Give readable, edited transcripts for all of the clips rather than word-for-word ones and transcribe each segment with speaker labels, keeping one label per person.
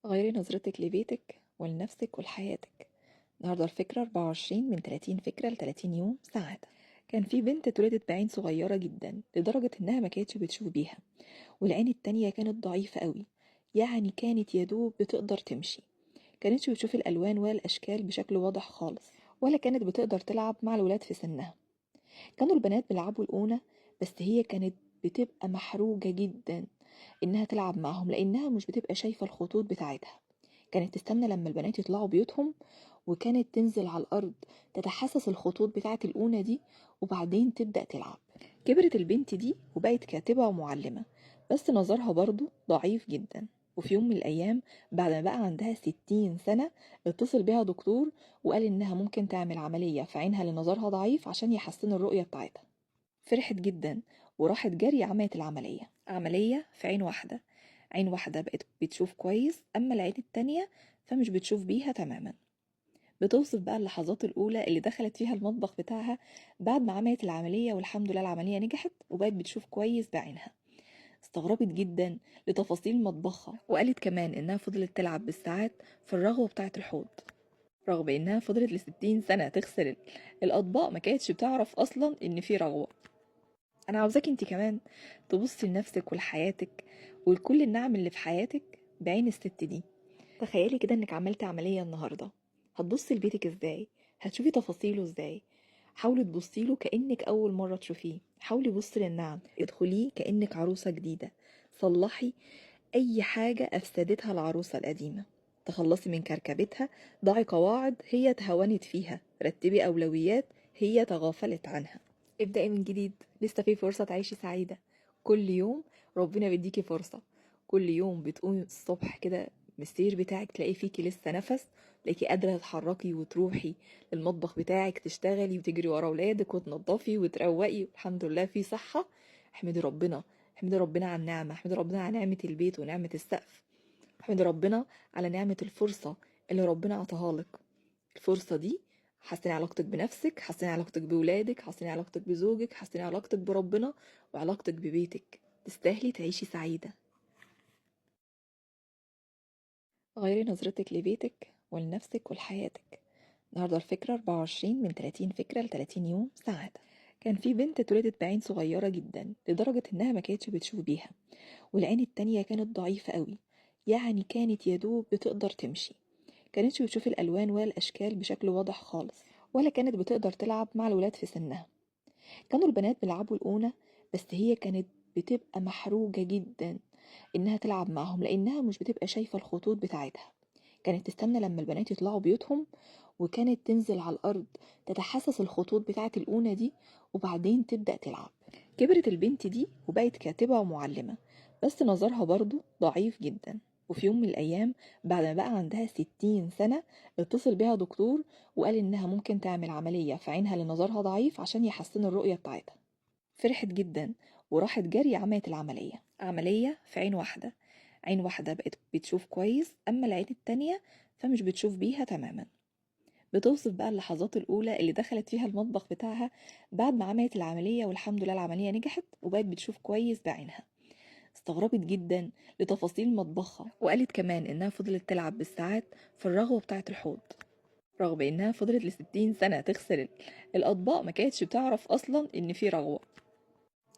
Speaker 1: غيري نظرتك لبيتك ولنفسك ولحياتك. النهاردة الفكرة 24 من 30 فكرة ل30 يوم سعادة. كان في بنت اتولدت بعين صغيرة جدا لدرجة انها ما كانتش بتشوف بيها، والعين التانية كانت ضعيفة قوي، يعني كانت يدوب بتقدر تمشي. كانتش بتشوف الألوان ولا الأشكال بشكل واضح خالص، ولا كانت بتقدر تلعب مع الولاد في سنها. كانوا البنات بيلعبوا الأونة، بس هي كانت بتبقى محروجة جدا إنها تلعب معهم لأنها مش بتبقى شايفة الخطوط بتاعتها. كانت تستنى لما البنات يطلعوا بيوتهم، وكانت تنزل على الأرض تتحسس الخطوط بتاعة الأونة دي، وبعدين تبدأ تلعب. كبرت البنت دي وبقت كاتبة ومعلمة، بس نظرها برضو ضعيف جدا. وفي يوم من الأيام، بعد ما بقى عندها 60 سنة، اتصل بيها دكتور وقال إنها ممكن تعمل عملية في عينها لنظرها ضعيف عشان يحسن الرؤية بتاعتها. فرحت جدا وراحت جري عملت العملية. عملية في عين واحدة، عين واحدة بقت بتشوف كويس، أما العين التانية فمش بتشوف بيها تماما. بتوصف بقى اللحظات الأولى اللي دخلت فيها المطبخ بتاعها بعد ما عملت العملية، والحمد لله العملية نجحت وبقت بتشوف كويس بعينها. استغربت جدا لتفاصيل مطبخها، وقالت كمان إنها فضلت تلعب بالساعات في الرغوة بتاعة الحوض. رغم إنها فضلت ل60 سنة تغسل الأطباق، ما كانتش بتعرف أصلا إن في رغوة. انا عاوزاك انت كمان تبصي لنفسك ولحياتك ولكل النعم اللي في حياتك بعين الست دي. تخيلي كده انك عملتي عملية النهاردة، هتبصي لبيتك ازاي؟ هتشوفي تفاصيله ازاي؟ حاولي تبصي له كأنك أول مرة تشوفيه. حاولي بصي للنعم، ادخليه كأنك عروسة جديدة. صلحي أي حاجة أفسدتها العروسة القديمة، تخلصي من كركبتها. ضعي قواعد هي تهونت فيها، رتبي أولويات هي تغافلت عنها. ابدأي من جديد، لسه في فرصة تعيشي سعيدة. كل يوم ربنا بيديكي فرصة. كل يوم بتقومي الصبح كده من السرير بتاعك تلاقي فيكي لسه نفس، تلاقيكي قادرة تتحركي وتروحي المطبخ بتاعك تشتغلي وتجري ورا ولادك وتنضفي وتروقي، الحمد لله في صحة. احمدي ربنا، احمدي ربنا على النعمة، احمدي ربنا على نعمة البيت ونعمة السقف. احمدي ربنا على نعمة الفرصة اللي ربنا عطاها لك. الفرصة دي حسني علاقتك بنفسك، حسني علاقتك بولادك، حسني علاقتك بزوجك، حسني علاقتك بربنا وعلاقتك ببيتك. تستاهلي تعيشي سعيدة. غيري نظرتك لبيتك ولنفسك ولحياتك. النهاردة الفكرة 24 من 30 فكرة ل30 يوم سعادة. كان في بنت اتولدت بعين صغيرة جدا لدرجة انها ما كانتش بتشوف بيها، والعين التانية كانت ضعيفة قوي، يعني كانت يدوب بتقدر تمشي. كانتش بتشوف الألوان ولا الأشكال بشكل واضح خالص، ولا كانت بتقدر تلعب مع الولاد في سنها. كانوا البنات بيلعبوا الأونة، بس هي كانت بتبقى محروجة جدا إنها تلعب معهم لأنها مش بتبقى شايفة الخطوط بتاعتها. كانت تستنى لما البنات يطلعوا بيوتهم، وكانت تنزل على الأرض تتحسس الخطوط بتاعة الأونة دي، وبعدين تبدأ تلعب. كبرت البنت دي وبقت كاتبة ومعلمة، بس نظرها برضو ضعيف جدا. وفي يوم من الأيام، بعد ما بقى عندها 60 سنة، اتصل بيها دكتور وقال إنها ممكن تعمل عملية في عينها لنظرها ضعيف عشان يحسن الرؤية بتاعتها. فرحت جدا وراحت جري عملت العملية. عملية في عين واحدة، عين واحدة بقت بتشوف كويس، أما العين التانية فمش بتشوف بيها تماما. بتوصف بقى اللحظات الأولى اللي دخلت فيها المطبخ بتاعها بعد ما عملت العملية، والحمد لله العملية نجحت وبقت بتشوف كويس بعينها. استغربت جدا لتفاصيل مطبخها، وقالت كمان إنها فضلت تلعب بالساعات في الرغوة بتاعة الحوض. رغم إنها فضلت ل60 سنة تغسل الأطباق، ما كانتش بتعرف أصلا إن في رغوة.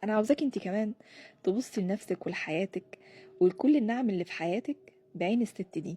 Speaker 1: أنا عاوزاك انت كمان تبصي لنفسك ولحياتك ولكل النعم اللي في حياتك بعين الست دي.